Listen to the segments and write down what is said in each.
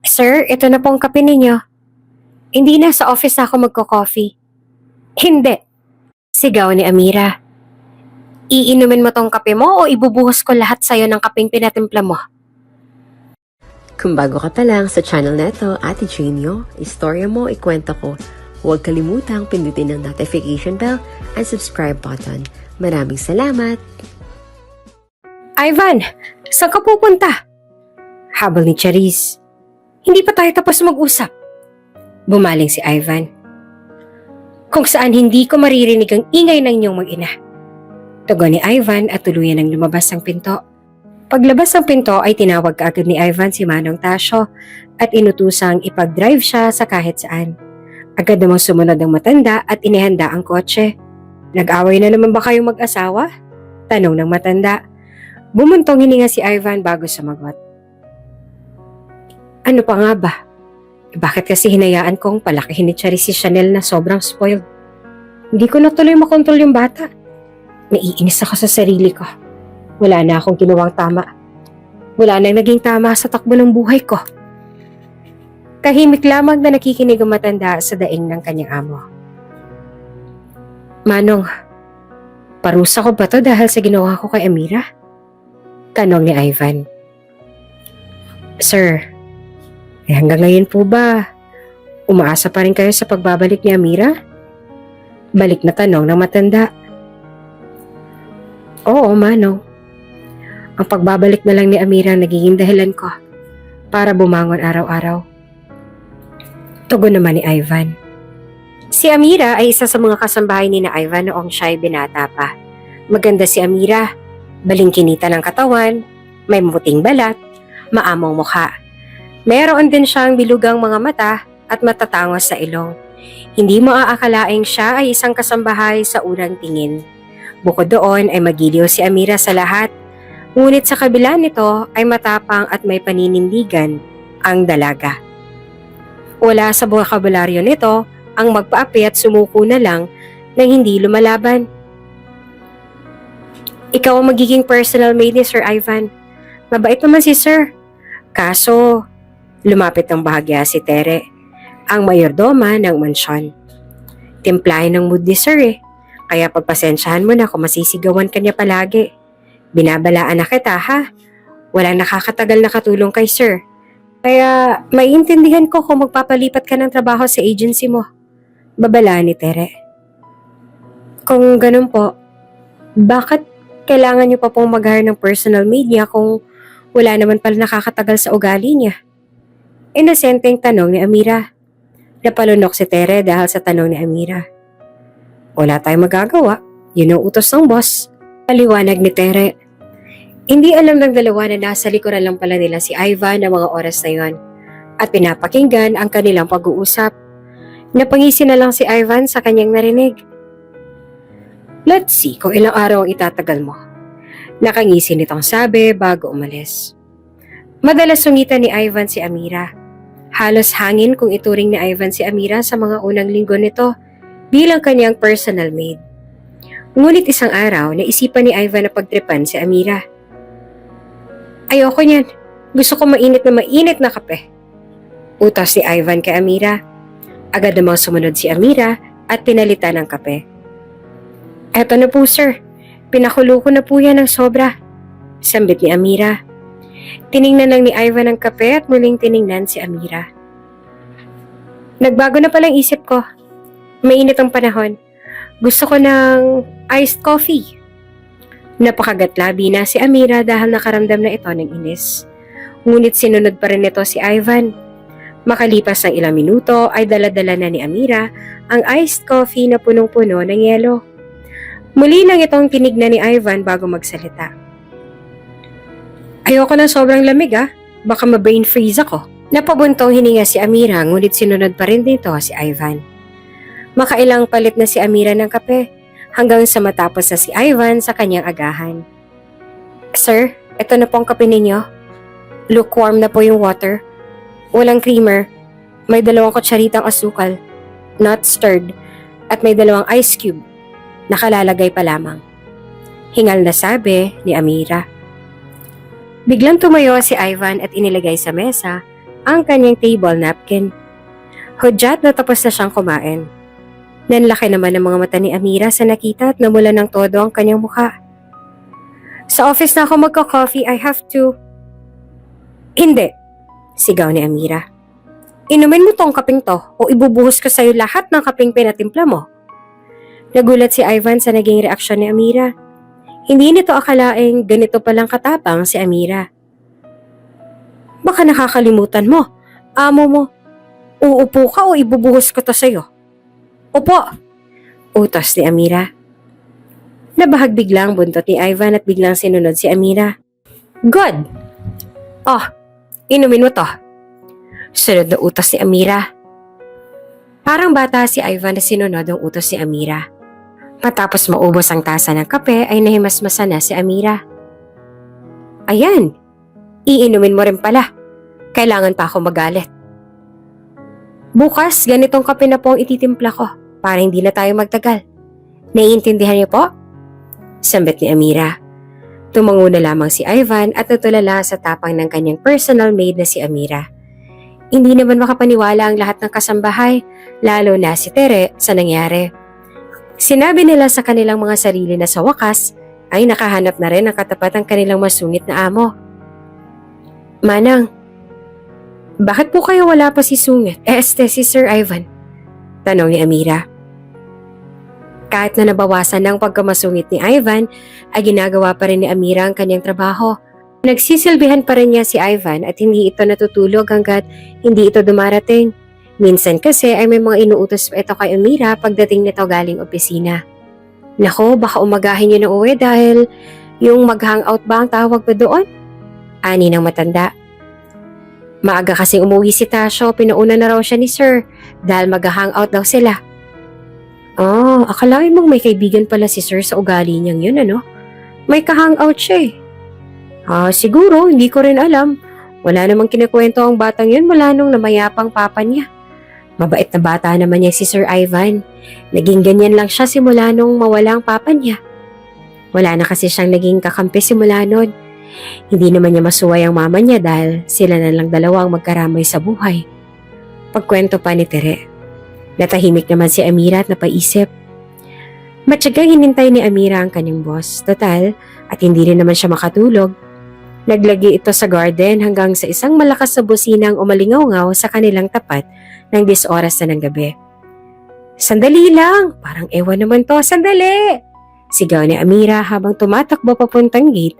Sir, ito na pong kape ninyo. Hindi na sa office na ako magko-coffee. Hindi. Sigaw ni Amira. Iinumin mo tong kape mo o ibubuhos ko lahat sa'yo ng kapeng pinatimpla mo? Kung bago ka pa lang sa channel na ito, Ate Genio, istorya mo, ikwento ko. Huwag kalimutang pindutin ang notification bell and subscribe button. Maraming salamat! Ivan, saan ka pupunta? Habol ni Charisse. Hindi pa tayo tapos mag-usap. Bumaling si Ivan. Kung saan hindi ko maririnig ang ingay ng inyong mag-ina. Tugon ni Ivan at tuluyan ng lumabas ang pinto. Paglabas ng pinto ay tinawag kaagad ni Ivan si Manong Tasyo at inutusang ipag-drive siya sa kahit saan. Agad namang sumunod ang matanda at inihanda ang kotse. Nag-away na naman ba kayong mag-asawa? Tanong ng matanda. Bumuntong hininga si Ivan bago sumagot. Ano pa nga ba? Bakit kasi hinayaan kong palakihin ni Charisse si Chanel na sobrang spoiled? Hindi ko na tuloy makontrol yung bata. Naiinis ako sa sarili ko. Wala na akong ginawang tama. Wala na naging tama sa takbo ng buhay ko. Kahimik lamang na nakikinig ang matanda sa daing ng kanyang amo. Manong, parusa ko ba to dahil sa ginawa ko kay Amira? Tanong ni Ivan. Sir, hanggang ngayon po ba, umaasa pa rin kayo sa pagbabalik ni Amira? Balik na tanong ng matanda. Oo, Manong. Ang pagbabalik na lang ni Amira ang nagiging dahilan ko para bumangon araw-araw. Tugon naman ni Ivan. Si Amira ay isa sa mga kasambahay ni na Ivan noong siya'y binata pa. Maganda si Amira, balingkinita ng katawan, may maputing balat, maamong mukha. Mayroon din siyang bilugang mga mata at matatangos sa ilong. Hindi mo aakalaing siya ay isang kasambahay sa unang tingin. Bukod doon ay magiliw si Amira sa lahat. Ngunit sa kabila nito ay matapang at may paninindigan ang dalaga. Wala sa bokabularyo nito ang magpaapi at sumuko na lang nang hindi lumalaban. Ikaw ang magiging personal maid ni Sir Ivan. Mabait naman si Sir. Kaso, lumapit ng bahagya si Tere, ang mayordoma ng mansyon. Timplahin ng mood ni Sir kaya pagpasensyahan mo na kung masisigawan ka niya palagi. Binabalaan na kita ha. Walang nakakatagal na katulong kay Sir. Kaya maiintindihan ko kung magpapalipat ka ng trabaho sa agency mo. Babalaan ni Tere. Kung ganun po, bakit kailangan niyo pa pong mag-hire ng personal maid niya kung wala naman pala nakakatagal sa ugali niya? Inosenteng tanong ni Amira. Napalunok si Tere dahil sa tanong ni Amira. Wala tayong magagawa. Yun ang utos ng boss. Paliwanag ni Tere. Hindi alam ng dalawa na nasa likuran lang pala nila si Ivan ng mga oras na yon at pinapakinggan ang kanilang pag-uusap. Napangisi na lang si Ivan sa kanyang narinig. Let's see kung ilang araw ang itatagal mo. Nakangisi nitong sabi bago umalis. Madalas sungitan ni Ivan si Amira. Halos hangin kung ituring ni Ivan si Amira sa mga unang linggo nito bilang kanyang personal maid. Ngunit isang araw, naisipan ni Ivan na pagtripan si Amira. Ayoko niyan. Gusto ko mainit na kape. Utos si Ivan kay Amira. Agad namang sumunod si Amira at pinalitan ng kape. Eto na po sir. Pinakulo ko na po yan ng sobra. Sambit ni Amira. Tiningnan lang ni Ivan ang kape at muling tiningnan si Amira. Nagbago na palang isip ko. Mainit ang panahon. Gusto ko ng iced coffee. Napakagatlabi na si Amira dahil nakaramdam na ito ng inis. Ngunit sinunod pa rin nito si Ivan. Makalipas ng ilang minuto ay daladala na ni Amira ang iced coffee na punong-puno ng yelo. Muli lang itong tinignan ni Ivan bago magsalita. Ayoko ng sobrang lamig baka ma-brain freeze ako. Napabuntong hininga si Amira ngunit sinunod pa rin dito si Ivan. Makailang palit na si Amira ng kape hanggang sa matapos na si Ivan sa kanyang agahan. Sir, ito na po ang kape ninyo. Lukewarm na po yung water. Walang creamer. May 2 kutsaritang asukal, not stirred, at may 2 ice cube. Nakalalagay pa lamang. Hingal na sabi ni Amira. Biglang tumayo si Ivan at inilagay sa mesa ang kanyang table napkin. Hudyat na tapos na siyang kumain. Nanlaki naman ang mga mata ni Amira sa nakita at namula ng todo ang kanyang mukha. Sa office na ako magka-coffee, I have to... Hindi, sigaw ni Amira. Inumin mo tong kaping to o ibubuhos ko sa'yo lahat ng kaping pinatimpla mo. Nagulat si Ivan sa naging reaksyon ni Amira. Hindi nito akalaing ganito palang katapang si Amira. Baka nakakalimutan mo, amo mo. Uupo ka o ibubuhos ko to sa'yo. Upo! Utos ni Amira. Nabahag biglang buntot ni Ivan at biglang sinunod si Amira. Good! Oh, inumin mo to. Sunod na utos ni Amira. Parang bata si Ivan na sinunod ang utos ni Amira. Matapos maubos ang tasa ng kape ay nahimasmasan na si Amira. Ayan, iinumin mo rin pala. Kailangan pa ako magalit. Bukas, ganitong kape na po ang ititimpla ko para hindi na tayo magtagal. Naiintindihan niyo po? Sambit ni Amira. Tumango na lamang si Ivan at natulala sa tapang ng kanyang personal maid na si Amira. Hindi naman makapaniwala ang lahat ng kasambahay, lalo na si Tere sa nangyari. Sinabi nila sa kanilang mga sarili na sa wakas ay nakahanap na rin ng katapat ang kanilang masungit na amo. Manang, bakit po kayo wala pa si Sungit? Si Sir Ivan? Tanong ni Amira. Kahit na nabawasan ng pagkamasungit ni Ivan, ay ginagawa pa rin ni Amira ang kanyang trabaho. Nagsisilbihan pa rin niya si Ivan at hindi ito natutulog hanggat hindi ito dumarating. Minsan kasi ay may mga inuutos pa ito kay Amira pagdating nito galing opisina. Nako, baka umagahin niyo na uwi dahil yung mag-hangout ba ang tawag ba doon? Ani ng matanda. Maaga kasing umuwi si Tasho, pinauna na raw siya ni Sir dahil mag-hangout daw sila. Akalain mong may kaibigan pala si Sir sa ugali niyang yun, ano? May ka-hangout siya eh. Siguro, hindi ko rin alam. Wala namang kinikwento ang batang yun mula nung namayapang papa niya. Mabait na bata naman niya si Sir Ivan. Naging ganyan lang siya simula nung mawala ang papa niya. Wala na kasi siyang naging kakampi simula nun. Hindi naman niya masuway ang mama niya dahil sila na lang dalawa ang magkaramay sa buhay. Pagkwento pa ni Tere. Natahimik naman si Amira at napaisip. Matyagang hinintay ni Amira ang kanyang boss. Total, at hindi rin naman siya makatulog. Naglagi ito sa garden hanggang sa isang malakas na businang umalingaw-ngaw sa kanilang tapat ng 10 oras na ng gabi. Sandali lang! Parang ewan naman to, sandali! Sigaw ni Amira habang tumatakbo papuntang gate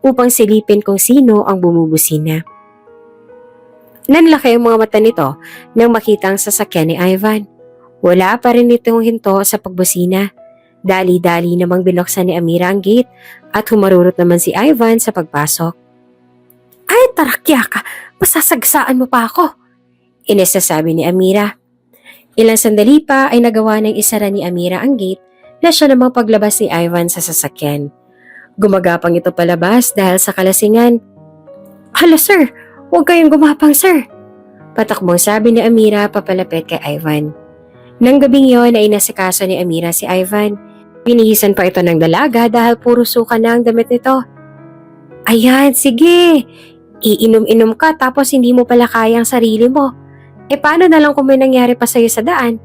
upang silipin kung sino ang bumubusina. Nanlaki ang mga mata nito nang makita ang sasakyan ni Ivan. Wala pa rin itong hinto sa pagbusina. Dali-dali namang binuksan ni Amira ang gate at humarurot naman si Ivan sa pagpasok. Ay, tarakya ka! Masasagsaan mo pa ako! Inisasabi ni Amira. Ilang sandali pa ay nagawa ng isara ni Amira ang gate na siya namang paglabas ni Ivan sa sasakyan. Gumagapang ito palabas dahil sa kalasingan. Hala sir! Huwag kayong gumapang sir! Patakbong sabi ni Amira papalapit kay Ivan. Nang gabing yon ay inasikaso ni Amira si Ivan. Binihisan pa ito ng dalaga dahil puro suka na ang damit nito. Ayan, sige! Iinom-inom ka tapos hindi mo pala kaya ang sarili mo. Paano na lang kung may nangyari pa sa'yo sa daan?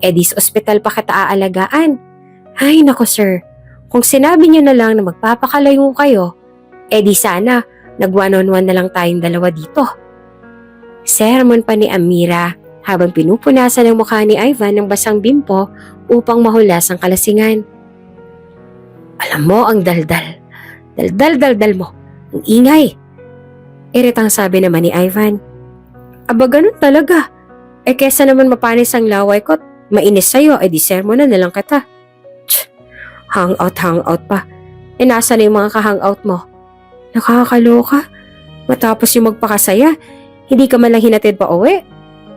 Dis ospital pa kita aalagaan. Ay nako sir, kung sinabi niyo na lang na magpapakalayo kayo, di sana nag one-on-one na lang tayong dalawa dito. Sermon pa ni Amira habang pinupunasan ang mukha ni Ivan ng basang bimpo upang mahulas ang kalasingan. Alam mo ang daldal. Daldal mo. Ang ingay. Iritang sabi naman ni Ivan. Aba ganun talaga. Kesa naman mapanis ang laway ko at mainis sa'yo, di sermon na lang kita. Hangout pa. Nasa na yung mga ka-hangout mo? Nakakaloka. Matapos yung magpakasaya, hindi ka man lang hinatid pa uwi.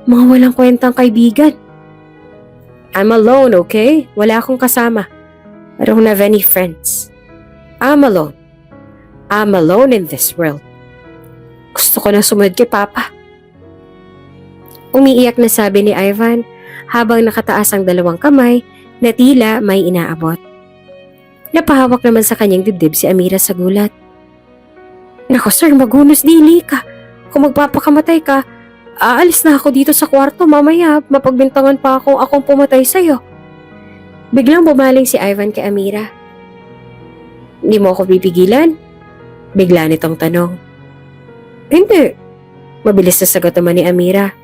Mga walang kwentang kaibigan. I'm alone, okay? Wala akong kasama. I don't have any friends. I'm alone. I'm alone in this world. Gusto ko nang sumunod kay Papa. Umiiyak na sabi ni Ivan habang nakataas ang dalawang kamay na tila may inaabot. Napahawak naman sa kanyang dibdib si Amira sa gulat. Nako sir, magunos dili ka. Kung magpapakamatay ka, Aalis na ako dito sa kwarto, mamaya mapagbintangan pa akong pumatay sa'yo. Biglang bumaling si Ivan kay Amira. Hindi mo ako pipigilan? Bigla nitong tanong. Hindi. Mabilis na sagot naman ni Amira.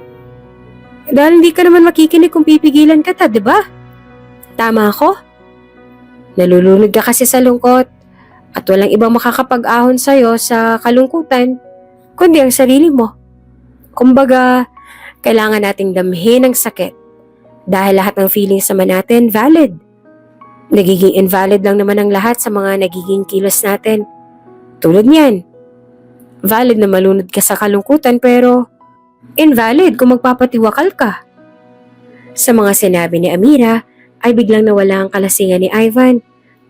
Dahil hindi ka naman makikinig kung pipigilan kita, di ba? Tama ako? Nalulunod ka kasi sa lungkot at walang ibang makakapag-ahon sa'yo sa kalungkutan kundi ang sarili mo. Kumbaga, kailangan nating damhin ang sakit dahil lahat ng feelings naman natin valid. Nagiging invalid lang naman ang lahat sa mga nagiging kilos natin. Tulad niyan. Valid na malunod ka sa kalungkutan pero invalid kung magpapatiwakal ka. Sa mga sinabi ni Amira ay biglang nawala ang kalasingan ni Ivan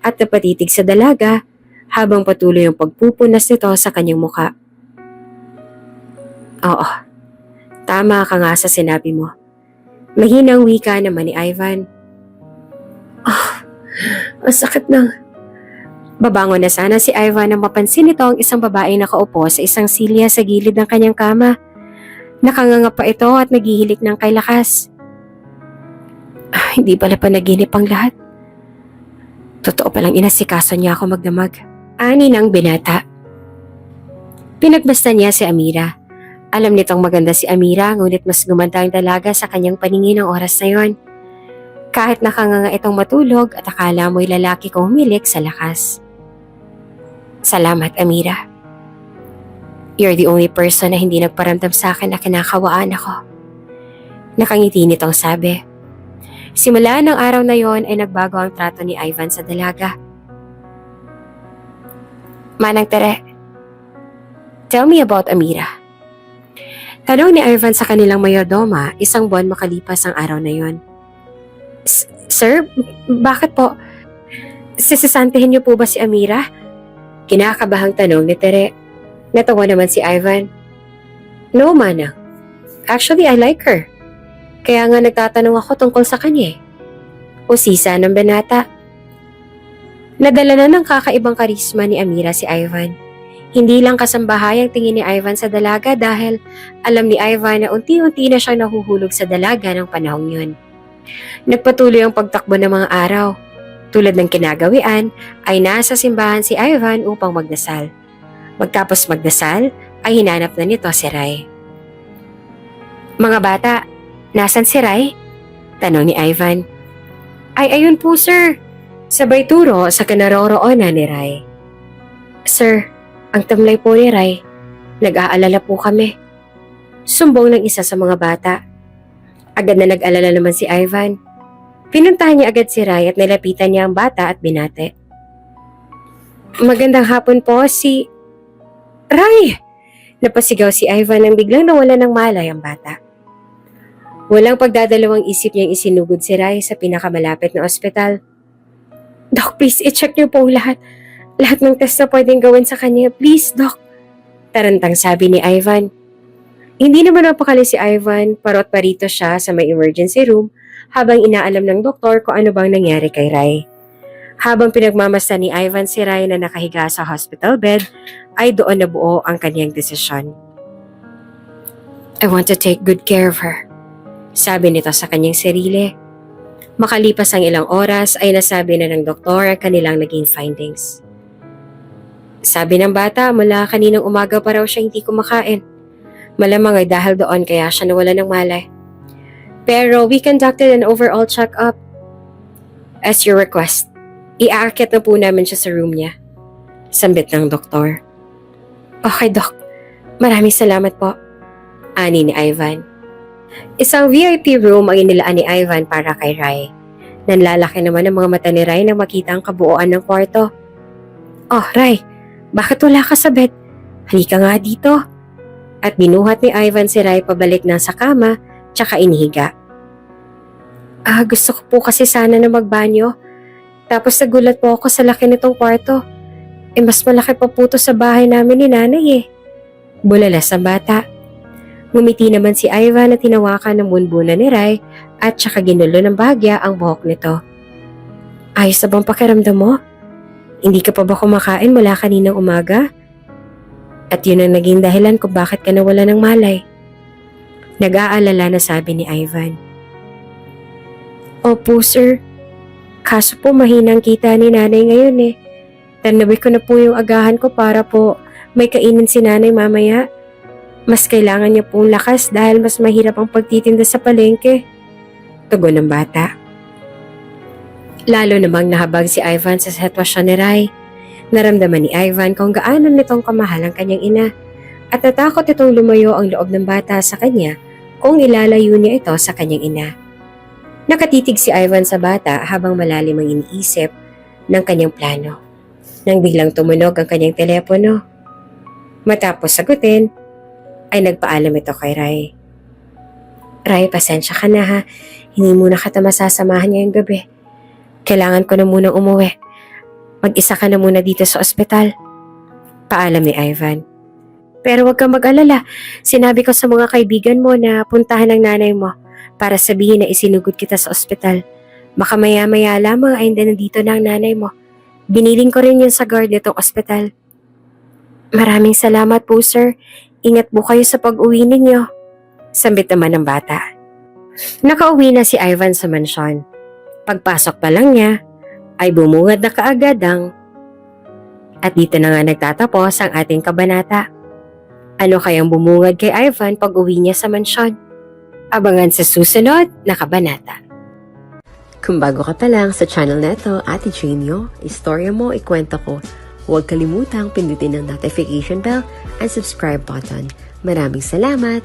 at napatitig sa dalaga habang patuloy ang pagpupunas nito sa kanyang muka. Oo, tama ka nga sa sinabi mo. Mahinang wika naman ni Ivan. Ang sakit ng... Babangon na sana si Ivan nang mapansin nito ang isang babaeng nakaupo sa isang silya sa gilid ng kanyang kama. Nakanganga pa ito at naghihilik ng kay lakas. Hindi pala panaginip ang lahat. Totoo palang inasikaso niya ako magdamag. Ani ng binata. Pinagbasta niya si Amira. Alam nitong maganda si Amira ngunit mas gumanda ang dalaga sa kanyang paningin ng oras na yon. Kahit nakanganga itong matulog at akala mo'y lalaki kong humilik sa lakas. Salamat, Amira. You're the only person na hindi nagparamdam sa akin na kinakawaan ako. Nakangiti nitong sabi. Simula ng araw na yon ay nagbago ang trato ni Ivan sa dalaga. Manang Tere, tell me about Amira. Tanong ni Ivan sa kanilang mayordoma, isang buwan makalipas ang araw na yon. Sir, bakit po? Sisisantihin niyo po ba si Amira? Kinakabahang tanong ni Tere. Natawa naman si Ivan. No, Manang. Actually, I like her. Kaya nga nagtatanong ako tungkol sa kanya eh. Usisa ng binata. Nadala na ng kakaibang karisma ni Amira si Ivan. Hindi lang kasambahay ang tingin ni Ivan sa dalaga dahil alam ni Ivan na unti-unti na siyang nahuhulog sa dalaga ng panahong yun. Nagpatuloy ang pagtakbo ng mga araw. Tulad ng kinagawian ay nasa simbahan si Ivan upang magdasal. Magtapos magdasal ay hinanap na nito si Rai. Mga bata, nasan si Rai? Tanong ni Ivan. Ay ayun po sir. Sabay turo sa kinaroroonan ni Rai. Sir, ang tamlay po ni Rai. Nag-aalala po kami. Sumbong ng isa sa mga bata. Agad na nag-alala naman si Ivan. Pinuntahan niya agad si Rai at nilapitan niya ang bata at binate. Magandang hapon po si... Rai! Napasigaw si Ivan nang biglang nawala ng malay ang bata. Walang pagdadalawang isip niyang isinugod si Rai sa pinakamalapit na ospital. Doc, please, i-check niyo po lahat. Lahat ng test na pwedeng gawin sa kanya. Please, Doc. Tarantang sabi ni Ivan. Hindi naman napakali si Ivan, parot parito siya sa may emergency room habang inaalam ng doktor kung ano bang nangyari kay Rai. Habang pinagmamasdan ni Ivan si Rai na nakahiga sa hospital bed, ay doon nabuo ang kanyang desisyon. I want to take good care of her, sabi nito sa kanyang sarili. Makalipas ang ilang oras ay nasabi na ng doktor ang kanilang naging findings. Sabi ng bata mula kaninang umaga pa raw siya hindi kumakain. Malamang ay dahil doon kaya siya nawala ng malay. Pero we conducted an overall check-up. As your request, iaakit na po namin siya sa room niya. Sambit ng doktor. Okay, Doc. Maraming salamat po. Ani ni Ivan. Isang VIP room ang inilaan ni Ivan para kay Rai. Nanlalaki naman ang mga mata ni Rai nang makita ang kabuuan ng kwarto. Oh, Rai, bakit wala ka sa bed? Halika nga dito. At binuhat ni Ivan si Rai pabalik na sa kama tsaka inihiga. Gusto ko po kasi sana na magbanyo. Tapos nagulat po ako sa laki nitong kwarto. Mas malaki pa po to sa bahay namin ni nanay eh. Bulalas ang bata. Ngumiti naman si Ivan na tinawakan ng bunbunan ni Rai at tsaka ginulo ng bahagya ang buhok nito. Ayos na bang pakiramdam mo? Hindi ka pa ba kumakain mula kaninang umaga? At yun ang naging dahilan kung bakit ka nawala ng malay. Nag-aalala na sabi ni Ivan. Opo sir, kaso po mahinang kita ni nanay ngayon eh. Tanabi ko na po yung agahan ko para po may kainin si nanay mamaya. Mas kailangan niya pong lakas dahil mas mahirap ang pagtitinda sa palengke. Tugon ng bata. Lalo namang nahabag si Ivan sa sitwasyon ni Rai. Naramdaman ni Ivan kung gaano nitong kamahal ang kanyang ina at natakot itong lumayo ang loob ng bata sa kanya kung ilalayo niya ito sa kanyang ina. Nakatitig si Ivan sa bata habang malalim ang iniisip ng kanyang plano. Nang biglang tumunog ang kanyang telepono. Matapos sagutin, ay nagpaalam ito kay Rai. Rai, pasensya ka na ha. Hindi muna kita masasamahan ngayong gabi. Kailangan ko na munang umuwi. Mag-isa ka na muna dito sa ospital. Paalam ni Ivan. Pero huwag kang mag-alala. Sinabi ko sa mga kaibigan mo na puntahan ang nanay mo para sabihin na isinugod kita sa ospital. Baka maya-maya lamang ay nandito na ang nanay mo. Biniling ko rin yun sa guard nitong ospital. Maraming salamat po sir. Ingat po kayo sa pag-uwi ninyo. Sambit naman ng bata. Nakauwi na si Ivan sa mansyon. Pagpasok pa lang niya, ay bumungad na kaagad ang... At dito na nga nagtatapos ang ating kabanata. Ano kayang bumungad kay Ivan pag uwi niya sa mansyon? Abangan sa susunod na kabanata. Kung bago ka pa lang sa channel neto, Ate Genio, istorya mo, ikwento ko, huwag kalimutang pindutin ang notification bell and subscribe button. Maraming salamat!